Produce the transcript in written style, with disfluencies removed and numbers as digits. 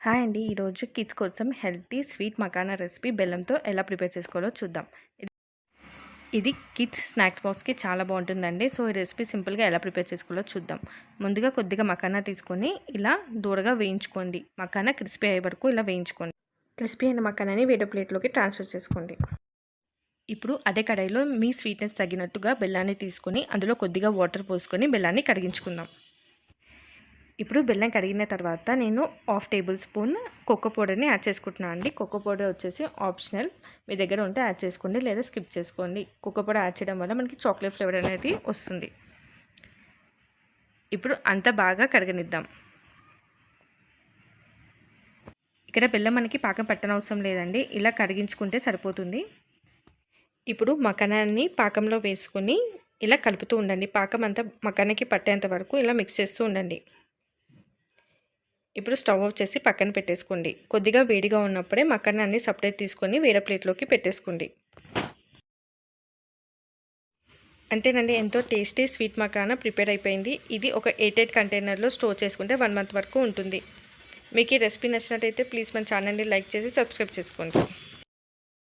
Hi అండి. ఈరోజు kids కోసం హెల్తీ స్వీట్ మకానా రెసిపీ బెల్లంతో ఎలా ప్రిపేర్ చేసుకోవాలో చూద్దాం. ఇది కిడ్స్ స్నాక్స్ బాక్స్కి చాలా బాగుంటుందండి. సో ఈ రెసిపీ సింపుల్గా ఎలా ప్రిపేర్ చేసుకోవాలో చూద్దాం. ముందుగా కొద్దిగా మకానా తీసుకొని ఇలా దూరగా వేయించుకోండి. మకానా క్రిస్పీ అయ్యే వరకు ఇలా వేయించుకోండి. క్రిస్పీ అయిన మకానాని వేరే ప్లేట్లోకి ట్రాన్స్ఫర్ చేసుకోండి. ఇప్పుడు అదే కడాయిలో మీ స్వీట్నెస్ తగినట్టుగా బెల్లాన్ని తీసుకొని అందులో కొద్దిగా వాటర్ పోసుకొని బెల్లాన్ని కరిగించుకుందాం. ఇప్పుడు బెల్లం కడిగిన తర్వాత నేను 1/2 టేబుల్ స్పూన్ కోకో పౌడర్ని యాడ్ చేసుకుంటున్నాను అండి. కోకో పౌడర్ వచ్చేసి ఆప్షనల్, మీ దగ్గర ఉంటే యాడ్ చేసుకోండి లేదా స్కిప్ చేసుకోండి. కోకో పౌడర్ యాడ్ చేయడం వల్ల మనకి చాక్లెట్ ఫ్లేవర్ అనేది వస్తుంది. ఇప్పుడు అంతా బాగా కడగనిద్దాం. ఇక్కడ బెల్లం మనకి పాకం పట్టనవసరం లేదండి, ఇలా కరిగించుకుంటే సరిపోతుంది. ఇప్పుడు మకానాన్ని పాకంలో వేసుకొని ఇలా కలుపుతూ ఉండండి. పాకం అంతా మకానాకి పట్టేంత వరకు ఇలా మిక్స్ చేస్తూ ఉండండి. ఇప్పుడు స్టవ్ ఆఫ్ చేసి పక్కన పెట్టేసుకోండి. కొద్దిగా వేడిగా ఉన్నప్పుడే మకానాన్ని సపరేట్ తీసుకొని వేరే ప్లేట్లోకి పెట్టేసుకోండి. అంతేనండి, ఎంతో టేస్టీ స్వీట్ మకానా ప్రిపేర్ అయిపోయింది. ఇది ఒక ఎయిర్ కంటైనర్లో స్టోర్ చేసుకుంటే 1 మంత్ వరకు ఉంటుంది. మీకు ఈ రెసిపీ నచ్చినట్టయితే ప్లీజ్ మన ఛానల్ని లైక్ చేసి సబ్స్క్రైబ్ చేసుకోండి.